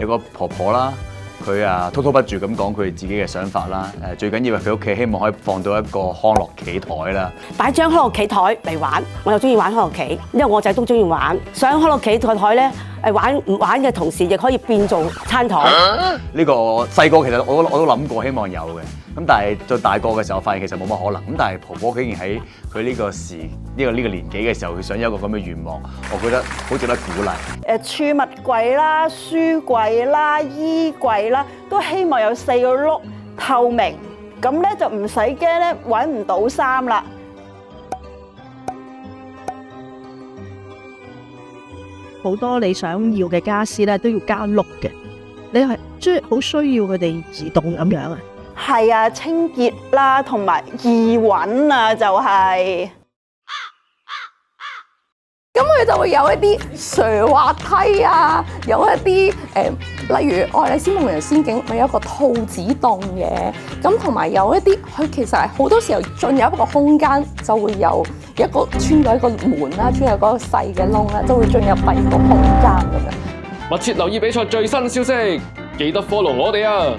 有個婆婆啦，佢滔滔不絕咁講佢自己嘅想法啦。最緊要係佢屋企希望可以放到一個康樂棋台啦，擺張康樂棋台嚟玩，我又中意玩康樂棋，因為我仔都中意玩。上康樂棋台咧，玩嘅同時亦可以變做餐台。呢個細個其實我都諗過希望有嘅，咁但係到大個嘅時候發現其實冇乜可能。咁但係婆婆竟然喺佢呢個年紀嘅時候，佢想有一個咁嘅願望，我覺得好值得鼓勵。儲物櫃啦、書櫃啦、衣櫃啦，都希望有4個轆透明，咁咧就唔使驚咧揾唔到衫啦。好多你想要嘅家私咧都要加轆嘅，你係即係好需要佢哋移動咁樣啊？係啊，清潔啦，同埋易揾啊，就係。咁佢就會有一啲瀡滑梯啊，有一啲例如《愛麗絲夢遊仙境》咪有一個兔子洞嘅，咁同埋有一啲佢其實係好多時候進入一個空間就會有一個穿咗一個門啦，穿咗嗰個細嘅窿啦，就會進入第二個空間咁樣。密切留意比賽最新消息，記得 follow 我哋啊！